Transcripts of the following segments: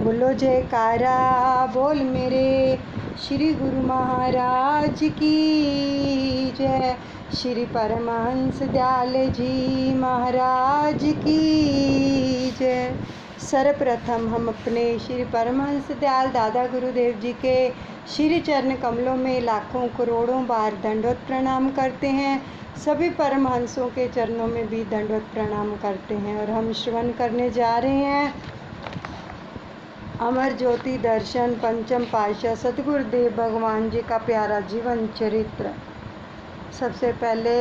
बोलो जयकारा बोल मेरे श्री गुरु महाराज की जय। श्री परमहंस दयाल जी महाराज की जय। सर्वप्रथम हम अपने श्री परमहंस दयाल दादा गुरुदेव जी के श्री चरण कमलों में लाखों करोड़ों बार दंडवत प्रणाम करते हैं। सभी परमहंसों के चरणों में भी दंडवत प्रणाम करते हैं। और हम श्रवण करने जा रहे हैं अमर ज्योति दर्शन पंचम पातशाह सतगुरुदेव भगवान जी का प्यारा जीवन चरित्र। सबसे पहले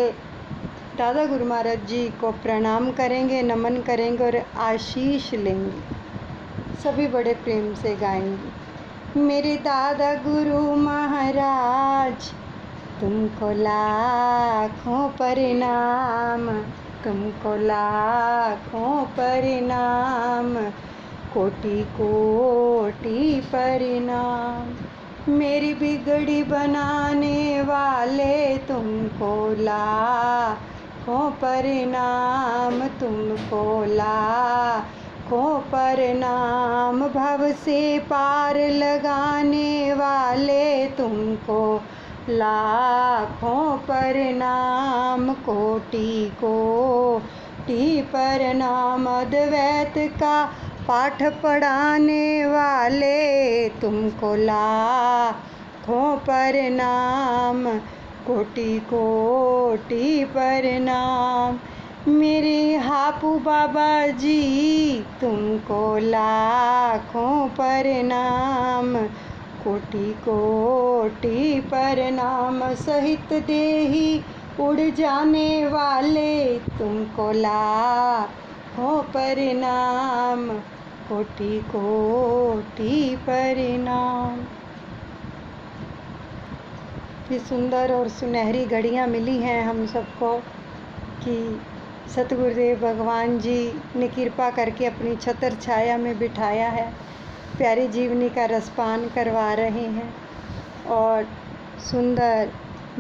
दादा गुरु महाराज जी को प्रणाम करेंगे, नमन करेंगे और आशीष लेंगे। सभी बड़े प्रेम से गाएंगे। मेरे दादा गुरु महाराज तुमको लाखों प्रणाम, तुमको लाखों प्रणाम, कोटि कोटि प्रणाम। मेरी बिगड़ी बनाने वाले तुमको लाखों प्रणाम, तुमको लाखों प्रणाम। भव से पार लगाने वाले तुमको लाखों प्रणाम, कोटि कोटि प्रणाम। अद्वैत का पाठ पढ़ाने वाले तुमको लाखों प्रणाम, कोटि कोटि प्रणाम। मेरे हापू बाबा जी तुमको लाखों प्रणाम, कोटि कोटि प्रणाम। सहित देही उड़ जाने वाले तुमको लाखों प्रणाम, कोटि कोटि प्रणाम। ये सुंदर और सुनहरी घड़ियाँ मिली हैं हम सबको कि सतगुरुदेव भगवान जी ने कृपा करके अपनी छत्र छाया में बिठाया है। प्यारी जीवनी का रसपान करवा रहे हैं और सुंदर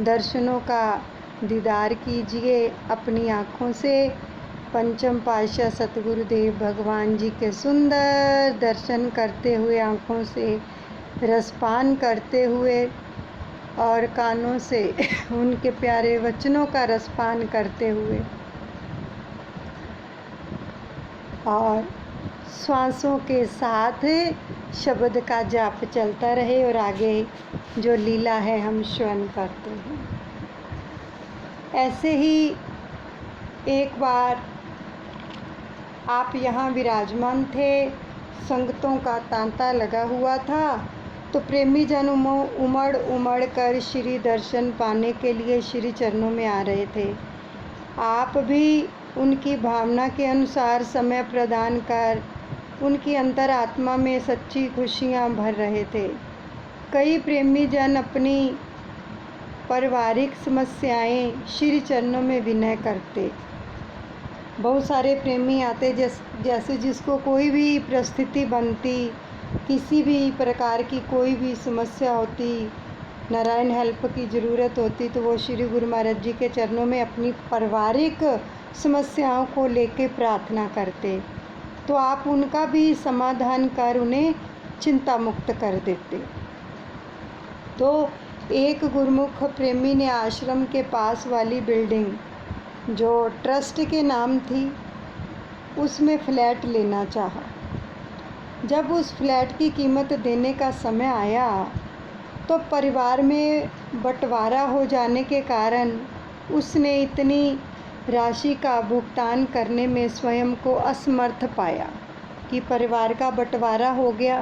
दर्शनों का दीदार कीजिए अपनी आँखों से। पंचम पातशाह सतगुरुदेव भगवान जी के सुंदर दर्शन करते हुए, आँखों से रसपान करते हुए और कानों से उनके प्यारे वचनों का रसपान करते हुए और श्वासों के साथ शब्द का जाप चलता रहे और आगे जो लीला है हम श्रवण करते हैं। ऐसे ही एक बार आप यहाँ विराजमान थे, संगतों का तांता लगा हुआ था, तो प्रेमी जन उमड़ उमड़ कर श्री दर्शन पाने के लिए श्री चरणों में आ रहे थे। आप भी उनकी भावना के अनुसार समय प्रदान कर उनकी अंतरात्मा में सच्ची खुशियाँ भर रहे थे। कई प्रेमी जन अपनी पारिवारिक समस्याएं श्री चरणों में विनय करते। बहुत सारे प्रेमी आते जैसे जिसको कोई भी परिस्थिति बनती, किसी भी प्रकार की कोई भी समस्या होती, नारायण हेल्प की ज़रूरत होती, तो वो श्री गुरु महाराज जी के चरणों में अपनी पारिवारिक समस्याओं को लेके प्रार्थना करते। तो आप उनका भी समाधान कर उन्हें चिंता मुक्त कर देते। तो एक गुरुमुख प्रेमी ने आश्रम के पास वाली बिल्डिंग जो ट्रस्ट के नाम थी उसमें फ़्लैट लेना चाहा। जब उस फ्लैट की कीमत देने का समय आया तो परिवार में बंटवारा हो जाने के कारण उसने इतनी राशि का भुगतान करने में स्वयं को असमर्थ पाया कि परिवार का बंटवारा हो गया।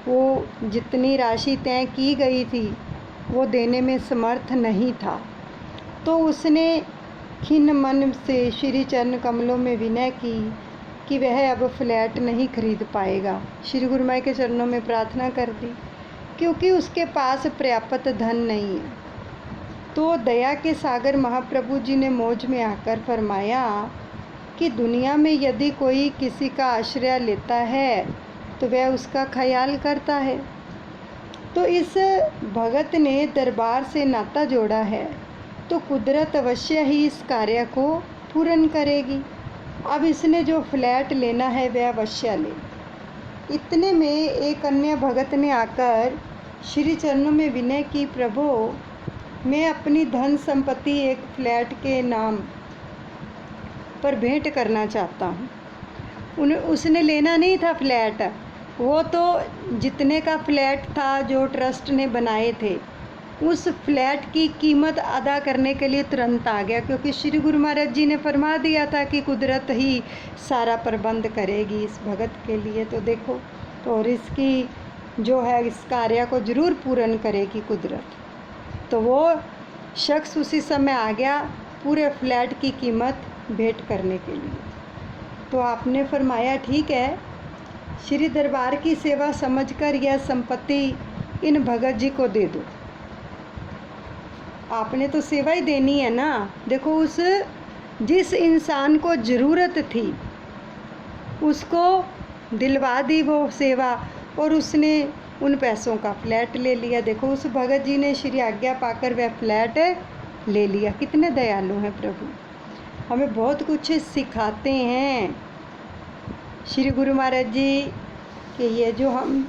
वो जितनी राशि तय की गई थी वो देने में समर्थ नहीं था। तो उसने खिन्न मन से श्री चरण कमलों में विनय की कि वह अब फ्लैट नहीं खरीद पाएगा। श्री गुरु माई के चरणों में प्रार्थना कर दी क्योंकि उसके पास पर्याप्त धन नहीं है। तो दया के सागर महाप्रभु जी ने मौज में आकर फरमाया कि दुनिया में यदि कोई किसी का आश्रय लेता है तो वह उसका ख्याल करता है। तो इस भगत ने दरबार से नाता जोड़ा है तो कुदरत अवश्य ही इस कार्य को पूर्ण करेगी। अब इसने जो फ्लैट लेना है वह अवश्य ले। इतने में एक अन्य भगत ने आकर श्री चरणों में विनय की, प्रभु मैं अपनी धन संपत्ति एक फ्लैट के नाम पर भेंट करना चाहता हूँ। उसने लेना नहीं था फ्लैट, वो तो जितने का फ्लैट था जो ट्रस्ट ने बनाए थे उस फ्लैट की कीमत अदा करने के लिए तुरंत आ गया, क्योंकि श्री गुरु महाराज जी ने फरमा दिया था कि कुदरत ही सारा प्रबंध करेगी इस भगत के लिए। तो देखो, तो और इसकी जो है इस कार्य को ज़रूर पूर्ण करेगी कुदरत। तो वो शख्स उसी समय आ गया पूरे फ्लैट की कीमत भेंट करने के लिए। तो आपने फरमाया ठीक है, श्री दरबार की सेवा समझकर यह संपत्ति इन भगत जी को दे दो। आपने तो सेवा ही देनी है ना। देखो, उस जिस इंसान को ज़रूरत थी उसको दिलवा दी वो सेवा, और उसने उन पैसों का फ्लैट ले लिया। देखो, उस भगत जी ने श्री आज्ञा पाकर वह फ्लैट ले लिया। कितने दयालु हैं प्रभु, हमें बहुत कुछ सिखाते हैं श्री गुरु महाराज जी कि ये जो हम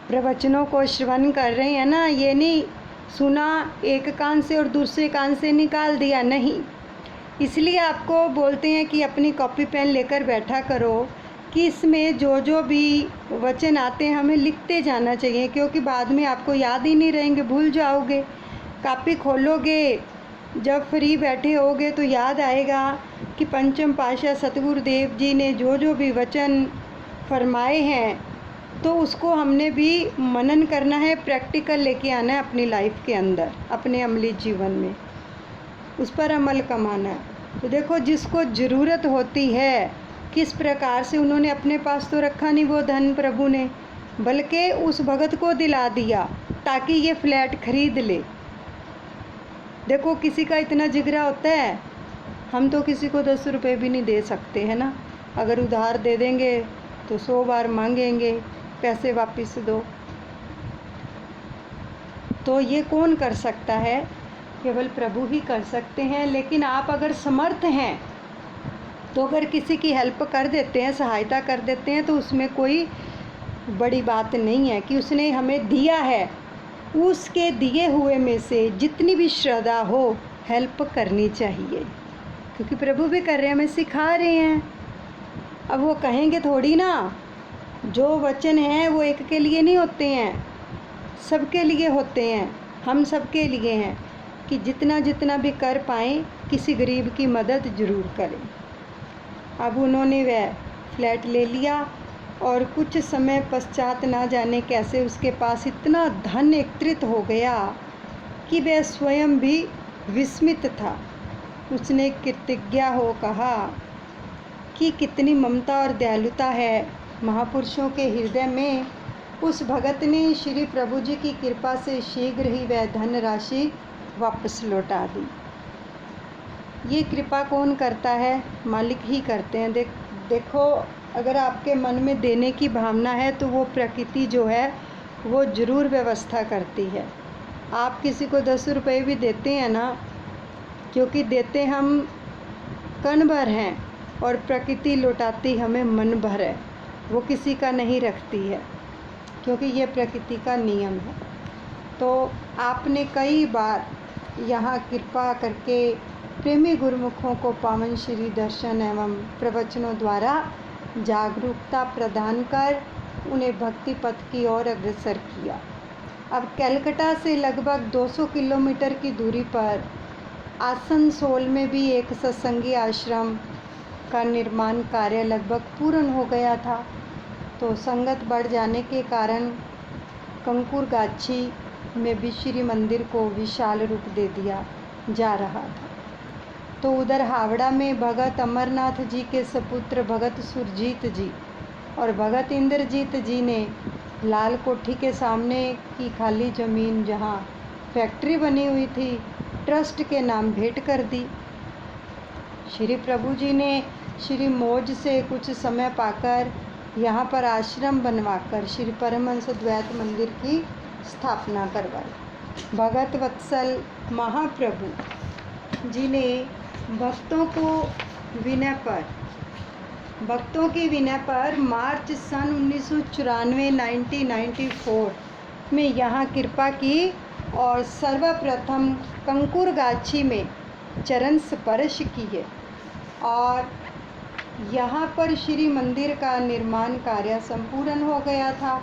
प्रवचनों को श्रवण कर रहे हैं ना, ये नहीं सुना एक कान से और दूसरे कान से निकाल दिया, नहीं। इसलिए आपको बोलते हैं कि अपनी कॉपी पेन लेकर बैठा करो कि इसमें जो भी वचन आते हैं हमें लिखते जाना चाहिए, क्योंकि बाद में आपको याद ही नहीं रहेंगे, भूल जाओगे। कॉपी खोलोगे जब फ्री बैठे होगे तो याद आएगा कि पंचम पातशाह सतगुरुदेव जी ने जो भी वचन फरमाए हैं तो उसको हमने भी मनन करना है, प्रैक्टिकल लेके आना है अपनी लाइफ के अंदर, अपने अमली जीवन में उस पर अमल कमाना है। तो देखो, जिसको ज़रूरत होती है किस प्रकार से उन्होंने अपने पास तो रखा नहीं वो धन प्रभु ने, बल्कि उस भगत को दिला दिया ताकि ये फ्लैट खरीद ले। देखो, किसी का इतना जिगरा होता है, हम तो किसी को 10 रुपये भी नहीं दे सकते है ना। अगर उधार दे देंगे तो 100 बार मांगेंगे पैसे वापस दो। तो ये कौन कर सकता है? केवल प्रभु ही कर सकते हैं। लेकिन आप अगर समर्थ हैं तो अगर किसी की हेल्प कर देते हैं, सहायता कर देते हैं, तो उसमें कोई बड़ी बात नहीं है कि उसने हमें दिया है। उसके दिए हुए में से जितनी भी श्रद्धा हो हेल्प करनी चाहिए, क्योंकि प्रभु भी कर रहे हैं, हमें सिखा रहे हैं। अब वो कहेंगे थोड़ी ना, जो वचन हैं वो एक के लिए नहीं होते हैं, सबके लिए होते हैं। हम सबके लिए हैं कि जितना जितना भी कर पाएँ किसी गरीब की मदद ज़रूर करें। अब उन्होंने वह फ्लैट ले लिया और कुछ समय पश्चात ना जाने कैसे उसके पास इतना धन एकत्रित हो गया कि वह स्वयं भी विस्मित था। उसने कृतज्ञ हो कहा कि कितनी ममता और दयालुता है महापुरुषों के हृदय में। उस भगत ने श्री प्रभु जी की कृपा से शीघ्र ही वह धन राशि वापस लौटा दी। ये कृपा कौन करता है? मालिक ही करते हैं। देखो, अगर आपके मन में देने की भावना है तो वो प्रकृति जो है वो ज़रूर व्यवस्था करती है। आप किसी को 10 रुपये भी देते हैं ना, क्योंकि देते हम कण भर हैं और प्रकृति लौटाती हमें मन भर है। वो किसी का नहीं रखती है, क्योंकि ये प्रकृति का नियम है। तो आपने कई बार यहाँ कृपा करके प्रेमी गुरुमुखों को पावन श्री दर्शन एवं प्रवचनों द्वारा जागरूकता प्रदान कर उन्हें भक्ति पथ की ओर अग्रसर किया। अब कलकत्ता से लगभग 200 किलोमीटर की दूरी पर आसनसोल में भी एक सत्संगी आश्रम का निर्माण कार्य लगभग पूर्ण हो गया था। तो संगत बढ़ जाने के कारण कंकुरगाछी में भी श्री मंदिर को विशाल रूप दे दिया जा रहा था। तो उधर हावड़ा में भगत अमरनाथ जी के सपुत्र भगत सुरजीत जी और भगत इंद्रजीत जी ने लाल कोठी के सामने की खाली ज़मीन जहाँ फैक्ट्री बनी हुई थी ट्रस्ट के नाम भेंट कर दी। श्री प्रभु जी ने श्री मौज से कुछ समय पाकर यहाँ पर आश्रम बनवाकर श्री परमहंस द्वैत मंदिर की स्थापना करवाई। भगत वत्सल महाप्रभु जी ने भक्तों को विनय पर भक्तों की विनय पर मार्च सन 1994 में यहाँ कृपा की और सर्वप्रथम कंकुरगाछी में चरण स्पर्श किए और यहाँ पर श्री मंदिर का निर्माण कार्य संपूर्ण हो गया था।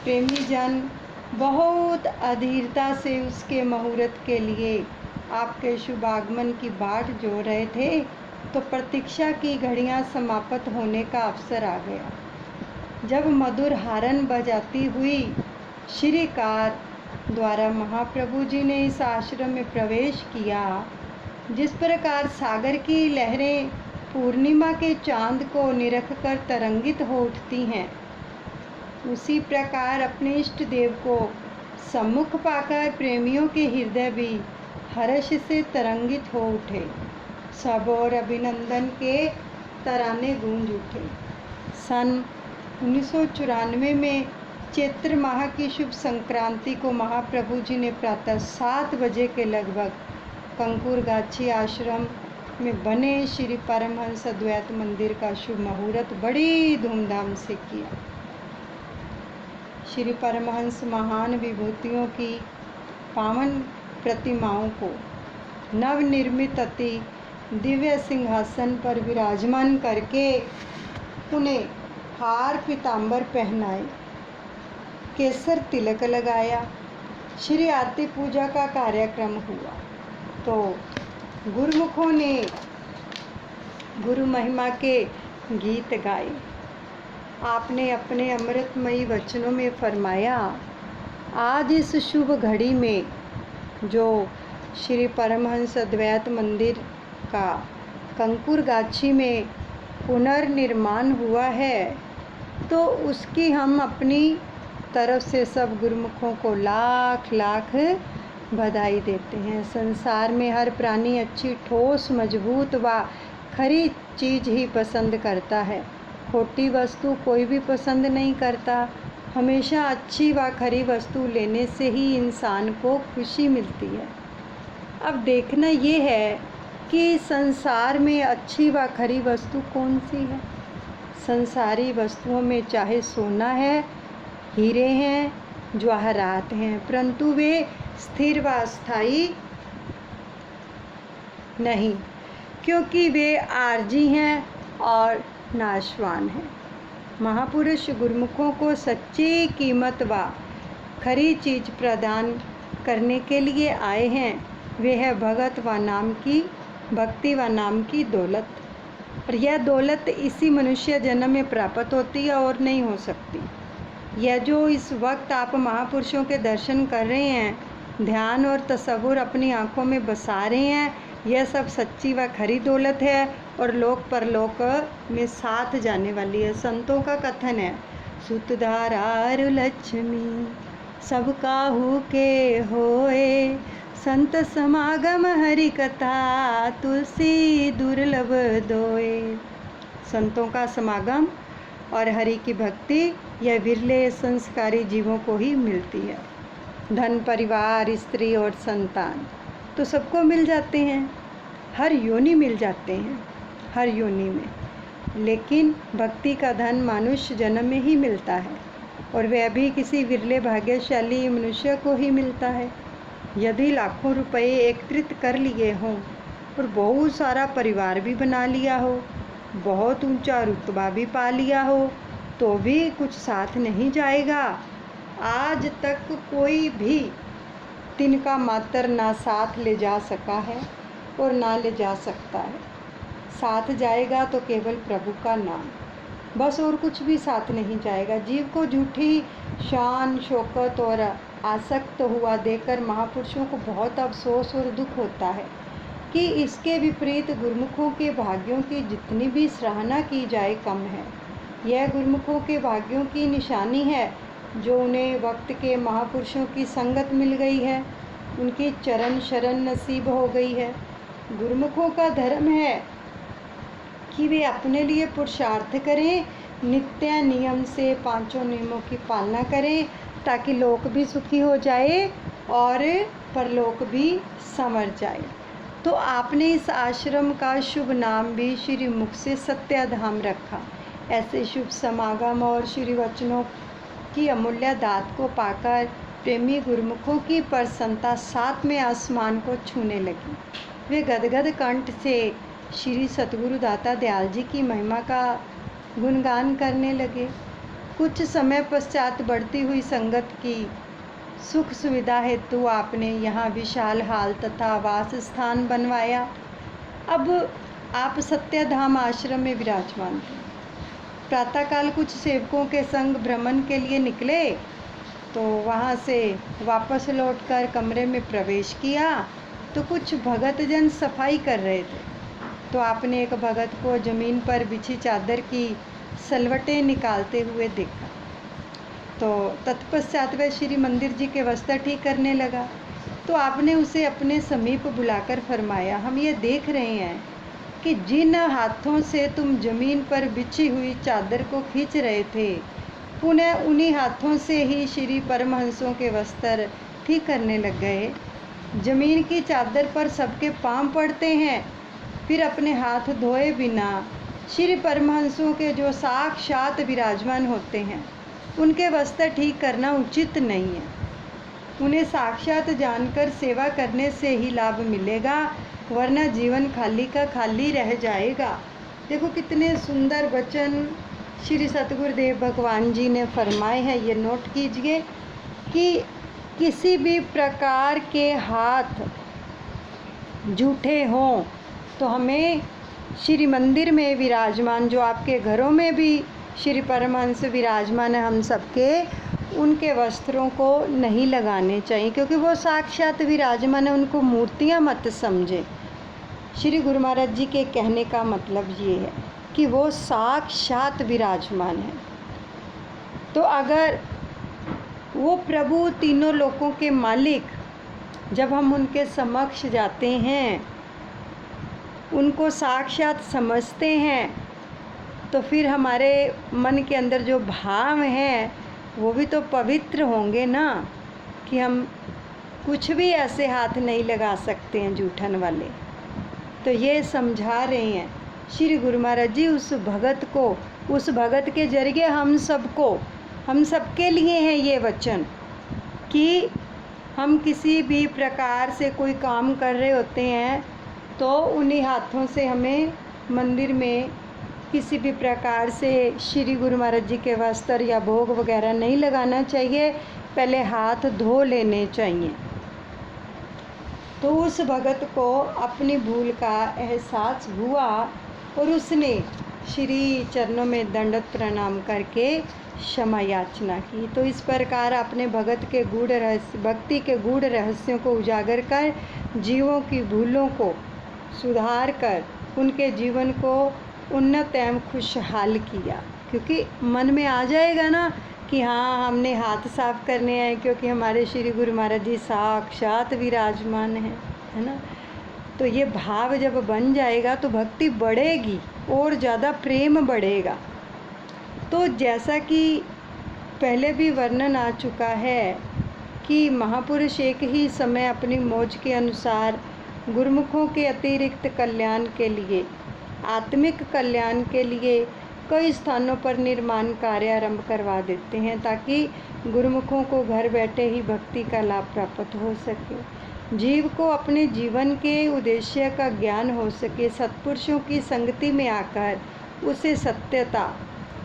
प्रेमी जन बहुत अधीरता से उसके मुहूर्त के लिए आपके शुभ आगमन की बाट जोह रहे थे, तो प्रतीक्षा की घड़ियां समाप्त होने का अवसर आ गया। जब मधुर हारन बजाती हुई श्रीकार द्वारा महाप्रभु जी ने इस आश्रम में प्रवेश किया, जिस प्रकार सागर की लहरें पूर्णिमा के चांद को निरख कर तरंगित हो उठती हैं, उसी प्रकार अपने इष्ट देव को सम्मुख पाकर प्रेमियों के हृदय भी हर्ष से तरंगित हो उठे। सब और अभिनंदन के तराने गूंज उठे। सन 1994 में चैत्र माह की शुभ संक्रांति को महाप्रभु जी ने प्रातः 7 बजे के लगभग कंकुरगाछी आश्रम में बने श्री परमहंस अद्वैत मंदिर का शुभ मुहूर्त बड़ी धूमधाम से किया। श्री परमहंस महान विभूतियों की पावन प्रतिमाओं को नवनिर्मित अति दिव्य सिंहासन पर विराजमान करके उन्हें हार पीताम्बर पहनाए, केसर तिलक लगाया। श्री आरती पूजा का कार्यक्रम हुआ तो गुरुमुखों ने गुरु महिमा के गीत गाए। आपने अपने अमृतमयी वचनों में फरमाया, आज इस शुभ घड़ी में जो श्री परमहंस अद्वैत मंदिर का कंकुरगाछी में पुनर्निर्माण हुआ है, तो उसकी हम अपनी तरफ से सब गुरुमुखों को लाख लाख बधाई देते हैं। संसार में हर प्राणी अच्छी ठोस मजबूत व खरी चीज़ ही पसंद करता है, खोटी वस्तु कोई भी पसंद नहीं करता। हमेशा अच्छी व खरी वस्तु लेने से ही इंसान को खुशी मिलती है। अब देखना ये है कि संसार में अच्छी व खरी वस्तु कौन सी है। संसारी वस्तुओं में चाहे सोना है, हीरे हैं, जवाहरात हैं, परंतु वे स्थिर व अस्थायी नहीं, क्योंकि वे आर्जी हैं और नाशवान हैं। महापुरुष गुरुमुखों को सच्ची कीमत व खरी चीज़ प्रदान करने के लिए आए हैं। वे है भगत व नाम की भक्ति व नाम की दौलत, और यह दौलत इसी मनुष्य जन्म में प्राप्त होती है और नहीं हो सकती। यह जो इस वक्त आप महापुरुषों के दर्शन कर रहे हैं, ध्यान और तसव्वुर अपनी आँखों में बसा रहे हैं, यह सब सच्ची व खरी दौलत है और लोक परलोक में साथ जाने वाली है। संतों का कथन है, सुतधारारु लक्ष्मी सब काहू के होए, संत समागम हरि कथा तुलसी दुर्लभ दोए। संतों का समागम और हरि की भक्ति यह विरले संस्कारी जीवों को ही मिलती है। धन, परिवार, स्त्री और संतान तो सबको मिल जाते हैं, हर योनि मिल जाते हैं, हर योनि में, लेकिन भक्ति का धन मनुष्य जन्म में ही मिलता है, और वह भी किसी विरले भाग्यशाली मनुष्य को ही मिलता है। यदि लाखों रुपए एकत्रित कर लिए हों और बहुत सारा परिवार भी बना लिया हो, बहुत ऊंचा रुतबा भी पा लिया हो, तो भी कुछ साथ नहीं जाएगा। आज तक कोई भी तिनका मात्र ना साथ ले जा सका है और ना ले जा सकता है। साथ जाएगा तो केवल प्रभु का नाम, बस, और कुछ भी साथ नहीं जाएगा। जीव को झूठी शान, शौकत और आसक्त हुआ देखकर महापुरुषों को बहुत अफसोस और दुख होता है कि इसके विपरीत गुरुमुखों के भाग्यों की जितनी भी सराहना की जाए कम है। यह गुरुमुखों के भाग्यों की निशानी है जो उन्हें वक्त के महापुरुषों की संगत मिल गई है, उनकी चरण शरण नसीब हो गई है। गुरुमुखों का धर्म है कि वे अपने लिए पुरुषार्थ करें, नित्य नियम से पांचों नियमों की पालना करें, ताकि लोक भी सुखी हो जाए और परलोक भी संवर जाए। तो आपने इस आश्रम का शुभ नाम भी श्री मुख से सत्याधाम रखा। ऐसे शुभ समागम और श्री वचनों की अमूल्य दात को पाकर प्रेमी गुरुमुखों की प्रसन्नता सातवें आसमान को छूने लगी। वे गदगद कंठ से श्री सतगुरु दाता दयाल जी की महिमा का गुणगान करने लगे। कुछ समय पश्चात बढ़ती हुई संगत की सुख सुविधा हेतु आपने यहाँ विशाल हाल तथा वास स्थान बनवाया। अब आप सत्याधाम आश्रम में विराजमान थे। प्रातःकाल कुछ सेवकों के संग भ्रमण के लिए निकले तो वहाँ से वापस लौटकर कमरे में प्रवेश किया तो कुछ भगत जन सफाई कर रहे थे। तो आपने एक भगत को जमीन पर बिछी चादर की सलवटें निकालते हुए देखा। तो तत्पश्चात वह श्री मंदिर जी के वस्त्र ठीक करने लगा। तो आपने उसे अपने समीप बुलाकर फरमाया, हम ये देख रहे हैं कि जिन हाथों से तुम जमीन पर बिछी हुई चादर को खींच रहे थे, पुनः उन्हीं हाथों से ही श्री परमहंसों के वस्त्र ठीक करने लग गए। जमीन की चादर पर सबके पांव पड़ते हैं, फिर अपने हाथ धोए बिना श्री परमहंसों के जो साक्षात विराजमान होते हैं उनके वस्त्र ठीक करना उचित नहीं है। उन्हें साक्षात जानकर सेवा करने से ही लाभ मिलेगा, वरना जीवन खाली का खाली रह जाएगा। देखो कितने सुंदर वचन श्री सतगुरुदेव भगवान जी ने फरमाए हैं। ये नोट कीजिए कि किसी भी प्रकार के हाथ जूठे हों तो हमें श्री मंदिर में विराजमान, जो आपके घरों में भी श्री परमहंस विराजमान है, हम सबके उनके वस्त्रों को नहीं लगाने चाहिए, क्योंकि वो साक्षात विराजमान है। उनको मूर्तियाँ मत समझे। श्री गुरु महाराज जी के कहने का मतलब ये है कि वो साक्षात विराजमान है। तो अगर वो प्रभु तीनों लोकों के मालिक, जब हम उनके समक्ष जाते हैं, उनको साक्षात समझते हैं, तो फिर हमारे मन के अंदर जो भाव हैं वो भी तो पवित्र होंगे ना, कि हम कुछ भी ऐसे हाथ नहीं लगा सकते हैं जूठन वाले। तो ये समझा रहे हैं श्री गुरु महाराज जी उस भगत को, उस भगत के जरिए हम सबके लिए हैं ये वचन कि हम किसी भी प्रकार से कोई काम कर रहे होते हैं तो उन्हीं हाथों से हमें मंदिर में किसी भी प्रकार से श्री गुरु महाराज जी के वस्त्र या भोग वगैरह नहीं लगाना चाहिए, पहले हाथ धो लेने चाहिए। तो उस भगत को अपनी भूल का एहसास हुआ और उसने श्री चरणों में दंडवत प्रणाम करके क्षमा याचना की। तो इस प्रकार अपने भगत के गूढ़ रहस्य, भक्ति के गूढ़ रहस्यों को उजागर कर जीवों की भूलों को सुधार कर उनके जीवन को उन्नत एवं खुशहाल किया। क्योंकि मन में आ जाएगा ना कि हाँ, हमने हाथ साफ करने हैं, क्योंकि हमारे श्री गुरु महाराज जी साक्षात विराजमान हैं, है ना। तो ये भाव जब बन जाएगा तो भक्ति बढ़ेगी और ज़्यादा प्रेम बढ़ेगा। तो जैसा कि पहले भी वर्णन आ चुका है कि महापुरुष एक ही समय अपनी मौज के अनुसार गुरुमुखों के अतिरिक्त कल्याण के लिए, आत्मिक कल्याण के लिए कई स्थानों पर निर्माण कार्य आरंभ करवा देते हैं, ताकि गुरुमुखों को घर बैठे ही भक्ति का लाभ प्राप्त हो सके, जीव को अपने जीवन के उद्देश्य का ज्ञान हो सके, सत्पुरुषों की संगति में आकर उसे सत्यता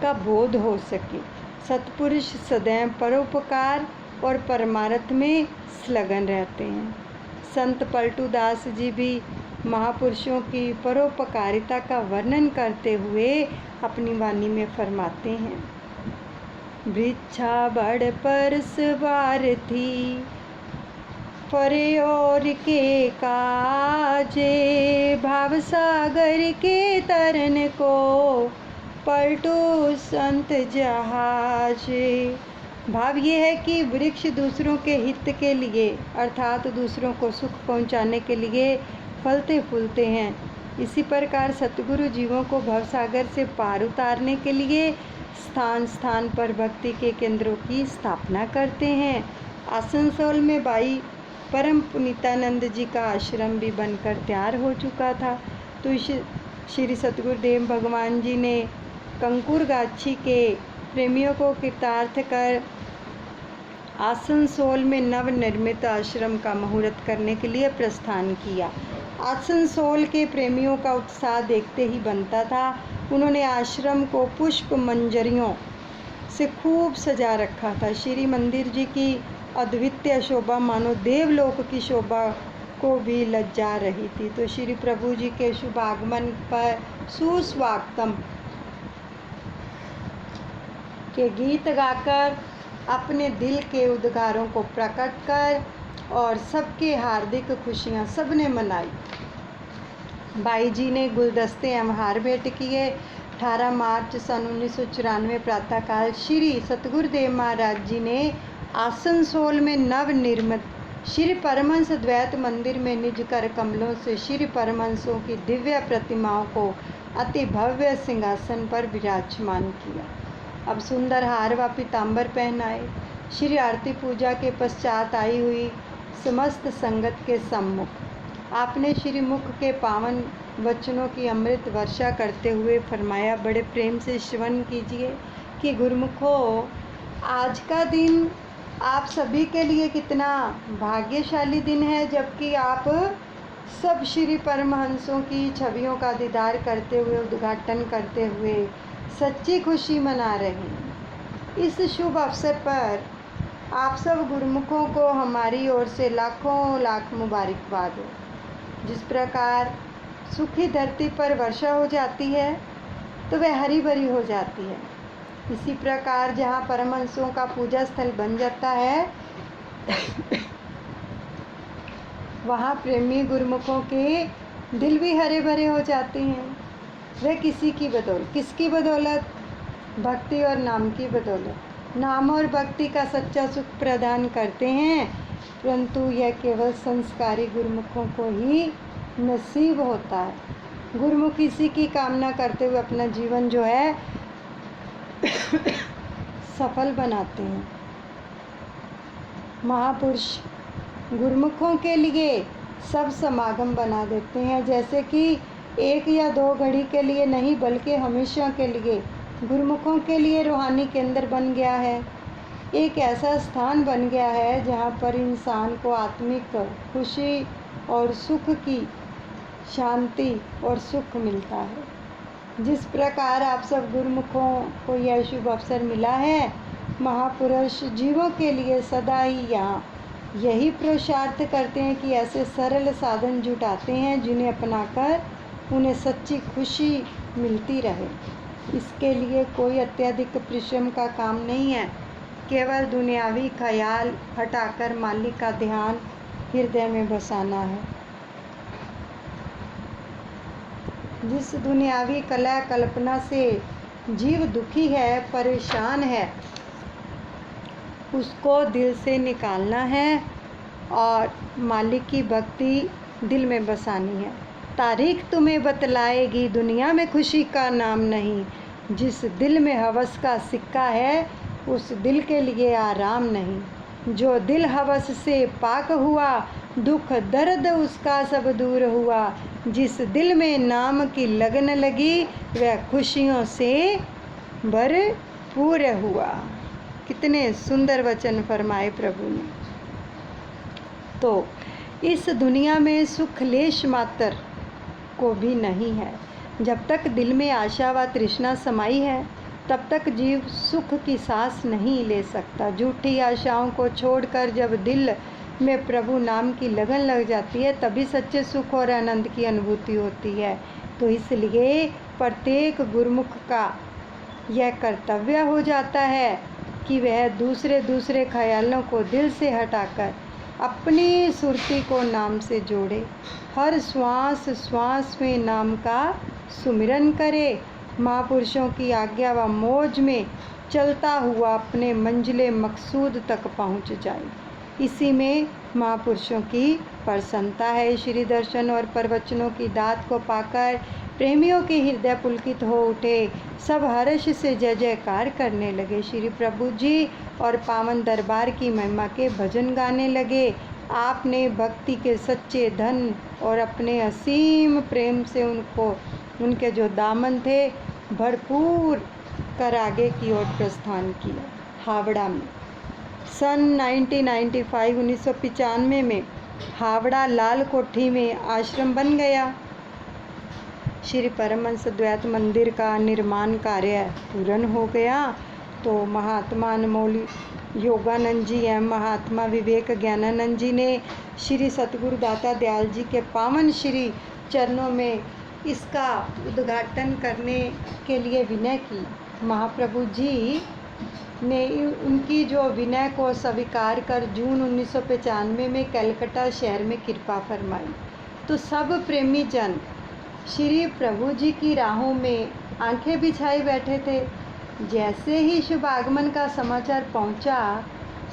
का बोध हो सके। सत्पुरुष सदैव परोपकार और परमार्थ में संलग्न रहते हैं। संत पलटू दास जी भी महापुरुषों की परोपकारिता का वर्णन करते हुए अपनी वाणी में फरमाते हैं, वृक्षा बड़ परसवार थी परे और के काजे, भाव सागर के तरन को पलटू संत जहाजे। भाव ये है कि वृक्ष दूसरों के हित के लिए, अर्थात दूसरों को सुख पहुंचाने के लिए फलते फूलते हैं। इसी प्रकार सतगुरु जीवों को भवसागर से पार उतारने के लिए स्थान स्थान पर भक्ति के केंद्रों की स्थापना करते हैं। आसनसोल में 22 परम पुनीतानंद जी का आश्रम भी बनकर तैयार हो चुका था। तो श्री सतगुरुदेव भगवान जी ने कंकुरगाछी के प्रेमियों को कृतार्थ कर आसनसोल में नवनिर्मित आश्रम का मुहूर्त करने के लिए प्रस्थान किया। आसनसोल के प्रेमियों का उत्साह देखते ही बनता था। उन्होंने आश्रम को पुष्प मंजरियों से खूब सजा रखा था। श्री मंदिर जी की अद्वितीय शोभा मानो देवलोक की शोभा को भी लज्जा रही थी। तो श्री प्रभु जी के शुभ आगमन पर सुस्वागतम के गीत गाकर, अपने दिल के उद्गारों को प्रकट कर और सबके हार्दिक खुशियां सबने मनाई। बाई जी ने गुलदस्ते एवं हार भेंट किए। 18 मार्च सन 1994 प्रातःकाल श्री सतगुरुदेव महाराज जी ने आसनसोल में नवनिर्मित श्री परमहंस द्वैत मंदिर में निज कर कमलों से श्री परमहंसों की दिव्य प्रतिमाओं को अति भव्य सिंहासन पर विराजमान किया। अब सुंदर हार व पीताम्बर पहनाए। श्री आरती पूजा के पश्चात आई हुई समस्त संगत के सम्मुख आपने श्री मुख के पावन वचनों की अमृत वर्षा करते हुए फरमाया, बड़े प्रेम से श्रवण कीजिए कि गुरुमुखों, आज का दिन आप सभी के लिए कितना भाग्यशाली दिन है, जबकि आप सब श्री परमहंसों की छवियों का दीदार करते हुए, उद्घाटन करते हुए सच्ची खुशी मना रहे हैं। इस शुभ अवसर पर आप सब गुरुमुखों को हमारी ओर से लाखों लाख मुबारकबाद हो। जिस प्रकार सूखी धरती पर वर्षा हो जाती है तो वह हरी भरी हो जाती है, इसी प्रकार जहाँ परमहंसों का पूजा स्थल बन जाता है वहाँ प्रेमी गुरुमुखों के दिल भी हरे भरे हो जाते हैं। वे किसकी बदौलत? भक्ति और नाम की बदौलत। नाम और भक्ति का सच्चा सुख प्रदान करते हैं, परंतु यह केवल संस्कारी गुरुमुखों को ही नसीब होता है। गुरुमुख इसी की कामना करते हुए अपना जीवन जो है सफल बनाते हैं। महापुरुष गुरुमुखों के लिए सब समागम बना देते हैं, जैसे कि 1 या 2 घड़ी के लिए नहीं बल्कि हमेशा के लिए गुरुमुखों के लिए रूहानी केंद्र बन गया है। एक ऐसा स्थान बन गया है जहाँ पर इंसान को आत्मिक खुशी और सुख की शांति और सुख मिलता है। जिस प्रकार आप सब गुरुमुखों को यह शुभ अवसर मिला है, महापुरुष जीवों के लिए सदा ही यहाँ यही पुरुषार्थ करते हैं कि ऐसे सरल साधन जुटाते हैं जिन्हें अपनाकर उन्हें सच्ची खुशी मिलती रहे। इसके लिए कोई अत्यधिक परिश्रम का काम नहीं है, केवल दुनियावी ख्याल हटाकर मालिक का ध्यान हृदय में बसाना है। जिस दुनियावी कला कल्पना से जीव दुखी है, परेशान है, उसको दिल से निकालना है और मालिक की भक्ति दिल में बसानी है। तारीख तुम्हें बतलाएगी, दुनिया में खुशी का नाम नहीं। जिस दिल में हवस का सिक्का है, उस दिल के लिए आराम नहीं। जो दिल हवस से पाक हुआ, दुख दर्द उसका सब दूर हुआ। जिस दिल में नाम की लगन लगी, वह खुशियों से भरपूर हुआ। कितने सुंदर वचन फरमाए प्रभु ने। तो इस दुनिया में सुख लेश मात्र को भी नहीं है। जब तक दिल में आशा व तृष्णा समाई है, तब तक जीव सुख की सांस नहीं ले सकता। झूठी आशाओं को छोड़कर जब दिल में प्रभु नाम की लगन लग जाती है, तभी सच्चे सुख और आनंद की अनुभूति होती है। तो इसलिए प्रत्येक गुरुमुख का यह कर्तव्य हो जाता है कि वह दूसरे ख्यालों को दिल से हटाकर अपनी सुरती को नाम से जोड़े। हर श्वास श्वास में नाम का सुमिरन करे। महापुरुषों की आज्ञा व मौज में चलता हुआ अपने मंजिले मकसूद तक पहुंच जाए। इसी में महापुरुषों की प्रसन्नता है। श्री दर्शन और प्रवचनों की दात को पाकर प्रेमियों के हृदय पुलकित हो उठे। सब हर्ष से जय जयकार करने लगे। श्री प्रभु जी और पावन दरबार की महिमा के भजन गाने लगे। आपने भक्ति के सच्चे धन और अपने असीम प्रेम से उनके जो दामन थे भरपूर कर आगे की ओर प्रस्थान किया। हावड़ा में सन 1995 में हावड़ा लाल कोठी में आश्रम बन गया। श्री परमहंस द्वैत मंदिर का निर्माण कार्य पूर्ण हो गया तो महात्मा अनमोल योगानंद जी एवं महात्मा विवेक ज्ञानानंद जी ने श्री सतगुरु दाता दयाल जी के पावन श्री चरणों में इसका उद्घाटन करने के लिए विनय की। महाप्रभु जी ने उनकी जो विनय को स्वीकार कर जून 1995 में कलकत्ता शहर में कृपा फरमाई। तो सब प्रेमी जन श्री प्रभु जी की राहों में आंखें बिछाए बैठे थे। जैसे ही शुभ आगमन का समाचार पहुंचा,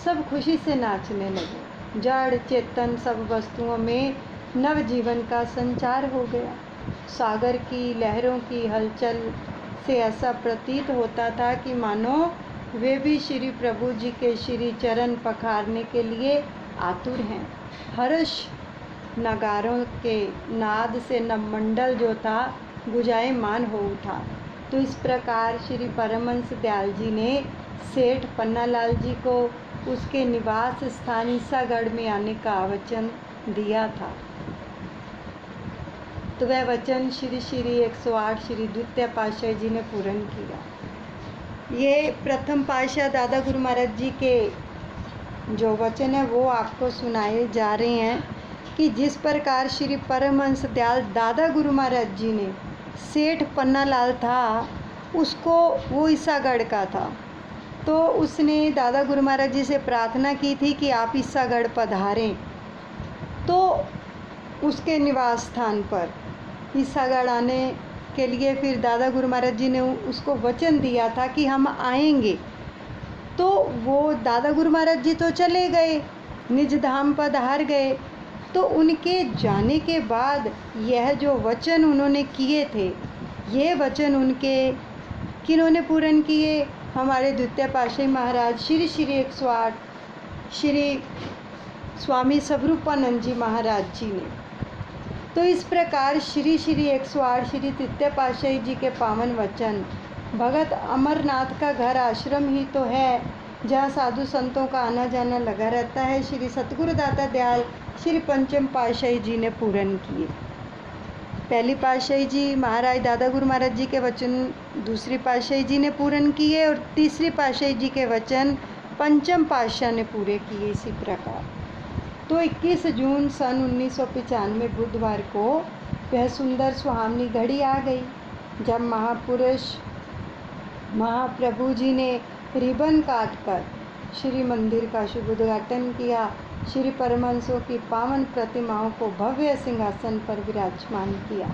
सब खुशी से नाचने लगे। जड़ चेतन सब वस्तुओं में नवजीवन का संचार हो गया। सागर की लहरों की हलचल से ऐसा प्रतीत होता था कि मानो वे भी श्री प्रभु जी के श्री चरण पखारने के लिए आतुर हैं। हर्ष नगारों के नाद से नवमंडल जो था गुंजायमान हो उठा। तो इस प्रकार श्री परमहंस दयाल जी ने सेठ पन्नालाल जी को उसके निवास स्थान ईसागढ़ में आने का वचन दिया था। तो वह वचन श्री 108 श्री द्वितीय पातशाही जी ने पूर्ण किया। ये प्रथम पातशाह दादा गुरु महाराज जी के जो वचन है वो आपको सुनाए जा रहे हैं कि जिस प्रकार श्री परमहंस दयाल दादा गुरु महाराज जी ने सेठ पन्नालाल था उसको वो ईसागढ़ का था, तो उसने दादा गुरु महाराज जी से प्रार्थना की थी कि आप ईसागढ़ पधारें। तो उसके निवास स्थान पर ईसागढ़ आने के लिए फिर दादा गुरु महाराज जी ने उसको वचन दिया था कि हम आएंगे। तो वो दादा गुरु महाराज जी तो चले गए, निज धाम पधार गए। तो उनके जाने के बाद यह जो वचन उन्होंने किए थे, ये वचन उनके किन्होंने पूर्ण किए? हमारे द्वितीय पातशाही महाराज श्री 108 श्री स्वामी स्वरूपानंद जी महाराज जी ने। तो इस प्रकार श्री 108 श्री तृतीय पातशाही जी के पावन वचन, भगत अमरनाथ का घर आश्रम ही तो है जहाँ साधु संतों का आना जाना लगा रहता है, श्री सतगुरु दाता दयाल श्री पंचम पातशाही जी ने पूर्ण किए। पहली पातशाही जी महाराज दादा गुरु महाराज जी के वचन दूसरी पातशाही जी ने पूर्ण किए और तीसरी पातशाही जी के वचन पंचम पातशाह ने पूरे किए। इसी प्रकार तो 21 जून सन 1995 बुधवार को वह सुंदर सुहावनी घड़ी आ गई जब महापुरुष महाप्रभु जी ने रिबन काटकर श्री मंदिर का शुभ उद्घाटन किया। श्री परमहंसों की पावन प्रतिमाओं को भव्य सिंहासन पर विराजमान किया,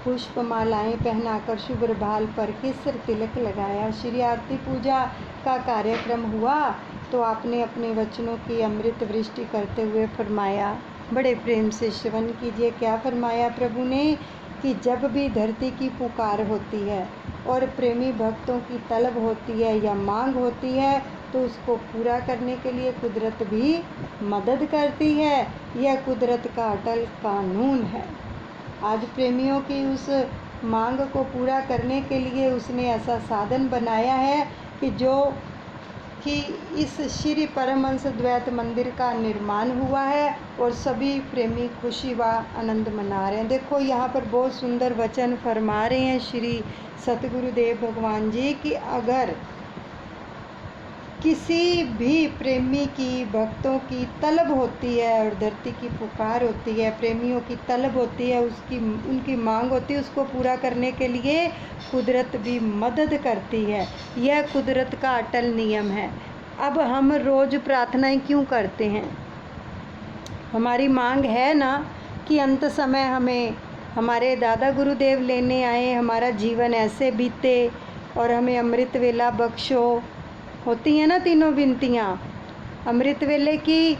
पुष्पमालाएं पहनाकर शुभ भाल पर केसर तिलक लगाया। श्री आरती पूजा का कार्यक्रम हुआ तो आपने अपने वचनों की अमृत वृष्टि करते हुए फरमाया, बड़े प्रेम से श्रवण कीजिए। क्या फरमाया प्रभु ने कि जब भी धरती की पुकार होती है और प्रेमी भक्तों की तलब होती है या मांग होती है तो उसको पूरा करने के लिए कुदरत भी मदद करती है। यह कुदरत का अटल कानून है। आज प्रेमियों की उस मांग को पूरा करने के लिए उसने ऐसा साधन बनाया है कि इस श्री परमहंस द्वैत मंदिर का निर्माण हुआ है और सभी प्रेमी खुशी व आनंद मना रहे हैं। देखो यहाँ पर बहुत सुंदर वचन फरमा रहे हैं श्री सतगुरुदेव भगवान जी कि अगर किसी भी प्रेमी की भक्तों की तलब होती है और धरती की पुकार होती है, प्रेमियों की तलब होती है, उनकी मांग होती है, उसको पूरा करने के लिए कुदरत भी मदद करती है। यह कुदरत का अटल नियम है। अब हम रोज़ प्रार्थनाएं क्यों करते हैं? हमारी मांग है ना कि अंत समय हमें हमारे दादा गुरुदेव लेने आए, हमारा जीवन ऐसे बीते और हमें अमृत वेला बख्शो। होती हैं ना तीनों विनतियाँ अमृत वेले की,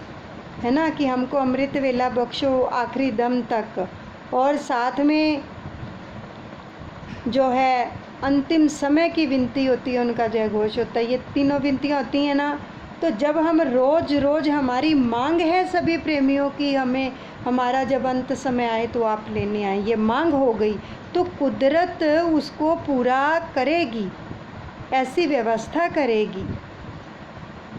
है ना, कि हमको अमृत वेला बख्शो आखिरी दम तक, और साथ में जो है अंतिम समय की विनती होती है, उनका जय घोष होता है। ये तीनों विनतियाँ होती हैं ना, तो जब हम रोज़ रोज़ हमारी मांग है सभी प्रेमियों की, हमें हमारा जब अंत समय आए तो आप लेने आए, ये मांग हो गई, तो कुदरत उसको पूरा करेगी, ऐसी व्यवस्था करेगी,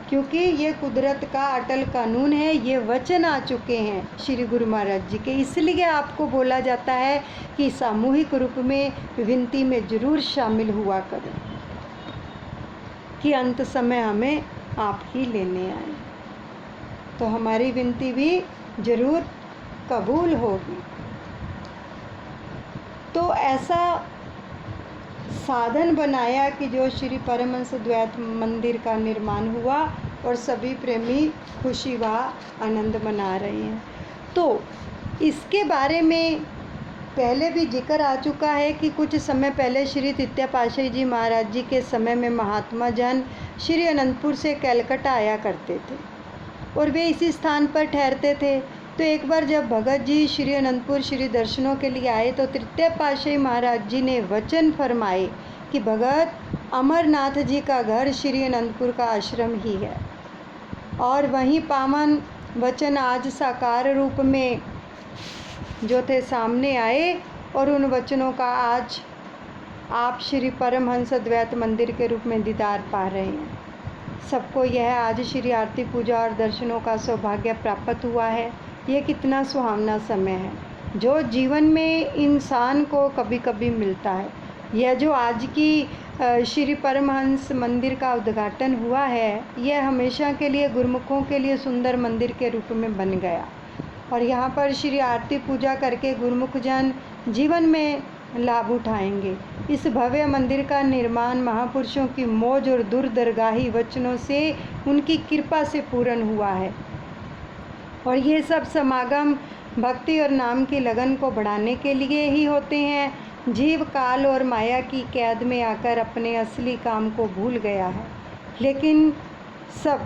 क्योंकि ये कुदरत का अटल कानून है, ये वचन आ चुके हैं श्री गुरु महाराज जी के। इसलिए आपको बोला जाता है कि सामूहिक रूप में विनती में ज़रूर शामिल हुआ करें कि अंत समय हमें आप ही लेने आए, तो हमारी विनती भी ज़रूर कबूल होगी। तो ऐसा साधन बनाया कि जो श्री परमहंस द्वैत मंदिर का निर्माण हुआ और सभी प्रेमी खुशी व आनंद मना रहे हैं। तो इसके बारे में पहले भी जिक्र आ चुका है कि कुछ समय पहले श्री तृतीय पातशाही जी महाराज जी के समय में महात्मा जन श्री अनंतपुर से कलकत्ता आया करते थे और वे इसी स्थान पर ठहरते थे। तो एक बार जब भगत जी श्री अनंतपुर श्री दर्शनों के लिए आए तो तृतीय पातशाही महाराज जी ने वचन फरमाए कि भगत, अमरनाथ जी का घर श्री अनंतपुर का आश्रम ही है, और वहीं पावन वचन आज साकार रूप में जो थे सामने आए, और उन वचनों का आज आप श्री परमहंस द्वैत मंदिर के रूप में दीदार पा रहे हैं। सबको यह आज श्री आरती पूजा और दर्शनों का सौभाग्य प्राप्त हुआ है। ये कितना सुहावना समय है जो जीवन में इंसान को कभी कभी मिलता है। यह जो आज की श्री परमहंस मंदिर का उद्घाटन हुआ है, यह हमेशा के लिए गुरुमुखों के लिए सुंदर मंदिर के रूप में बन गया, और यहाँ पर श्री आरती पूजा करके गुरुमुख जन जीवन में लाभ उठाएंगे। इस भव्य मंदिर का निर्माण महापुरुषों की मौज और दूरदर्गाही वचनों से, उनकी कृपा से पूर्ण हुआ है, और ये सब समागम भक्ति और नाम की लगन को बढ़ाने के लिए ही होते हैं। जीव काल और माया की कैद में आकर अपने असली काम को भूल गया है, लेकिन सब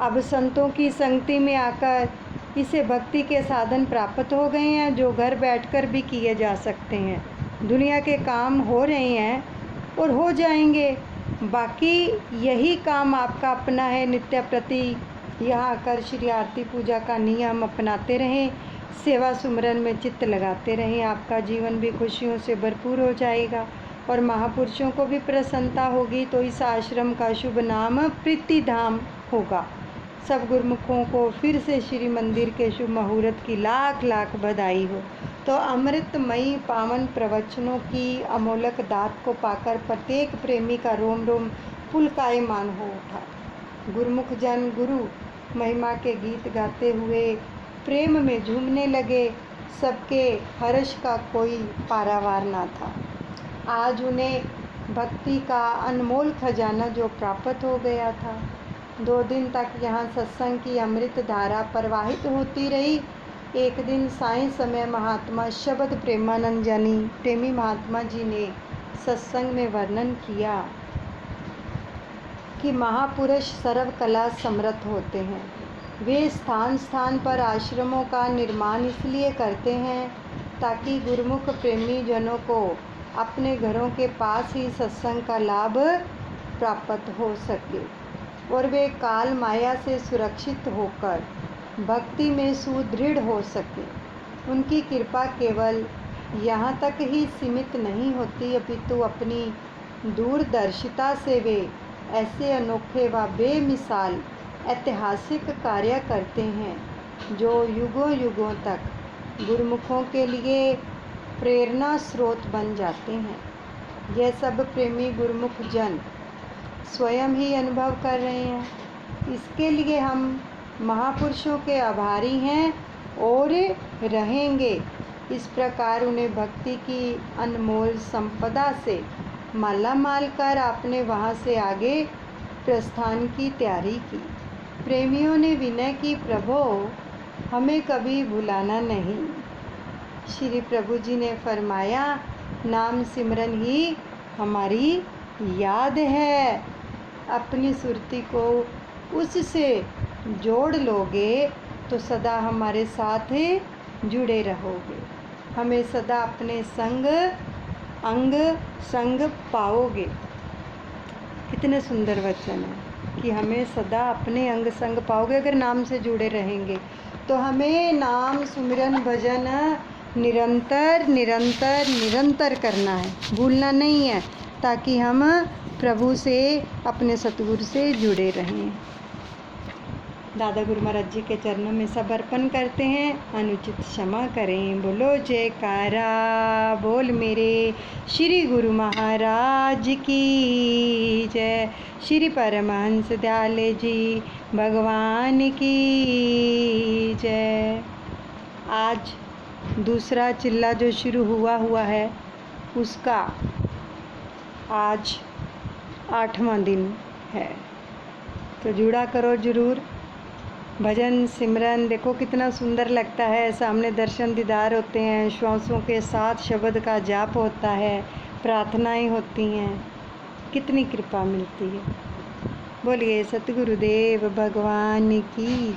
अब संतों की संगति में आकर इसे भक्ति के साधन प्राप्त हो गए हैं, जो घर बैठकर भी किए जा सकते हैं। दुनिया के काम हो रहे हैं और हो जाएंगे, बाकी यही काम आपका अपना है। नित्य प्रति यहाँ आकर श्री आरती पूजा का नियम अपनाते रहें, सेवा सुमरन में चित्त लगाते रहें, आपका जीवन भी खुशियों से भरपूर हो जाएगा और महापुरुषों को भी प्रसन्नता होगी। तो इस आश्रम का शुभ नाम प्रीति धाम होगा। सब गुरुमुखों को फिर से श्री मंदिर के शुभ मुहूर्त की लाख लाख बधाई हो। तो अमृतमयी पावन प्रवचनों की अमोलक दात को पाकर प्रत्येक प्रेमी का रोम रोम पुलकायमान हो उठा। गुरुमुख जन गुरु महिमा के गीत गाते हुए प्रेम में झूमने लगे। सबके हर्ष का कोई पारावार ना था। आज उन्हें भक्ति का अनमोल खजाना जो प्राप्त हो गया था। 2 दिन तक यहाँ सत्संग की अमृत धारा प्रवाहित होती रही। एक दिन सायं समय महात्मा शब्द प्रेमानंद जानी प्रेमी महात्मा जी ने सत्संग में वर्णन किया कि महापुरुष सर्व कला समर्थ होते हैं। वे स्थान स्थान पर आश्रमों का निर्माण इसलिए करते हैं ताकि गुरुमुख प्रेमी जनों को अपने घरों के पास ही सत्संग का लाभ प्राप्त हो सके और वे काल माया से सुरक्षित होकर भक्ति में सुदृढ़ हो सके। उनकी कृपा केवल यहाँ तक ही सीमित नहीं होती, अपितु अपनी दूरदर्शिता से वे ऐसे अनोखे व बेमिसाल ऐतिहासिक कार्य करते हैं जो युगों युगों तक गुरुमुखों के लिए प्रेरणा स्रोत बन जाते हैं। यह सब प्रेमी गुरुमुख जन स्वयं ही अनुभव कर रहे हैं। इसके लिए हम महापुरुषों के आभारी हैं और रहेंगे। इस प्रकार उन्हें भक्ति की अनमोल संपदा से माला माल कर आपने वहाँ से आगे प्रस्थान की तैयारी की। प्रेमियों ने विनय की, प्रभु हमें कभी भुलाना नहीं। श्री प्रभु जी ने फरमाया, नाम सिमरन ही हमारी याद है। अपनी सुरती को उससे जोड़ लोगे तो सदा हमारे साथ जुड़े रहोगे। हमें सदा अपने संग अंग संग पाओगे। कितने सुंदर वचन है। कि हमें सदा अपने अंग संग पाओगे अगर नाम से जुड़े रहेंगे। तो हमें नाम सुमिरन भजन निरंतर निरंतर निरंतर करना है, भूलना नहीं है, ताकि हम प्रभु से, अपने सतगुरु से जुड़े रहें। दादा गुरु महाराज जी के चरणों में सब अर्पण करते हैं, अनुचित क्षमा करें। बोलो जयकारा बोल मेरे श्री गुरु महाराज की जय। श्री परमहंस दयाले जी भगवान की जय। आज दूसरा चिल्ला जो शुरू हुआ है उसका आज 8वां दिन है, तो जुड़ा करो ज़रूर। भजन सिमरन देखो कितना सुंदर लगता है, सामने दर्शन दीदार होते हैं, श्वासों के साथ शब्द का जाप होता है, प्रार्थनाएं होती हैं, कितनी कृपा मिलती है। बोलिए सतगुरुदेव भगवान की।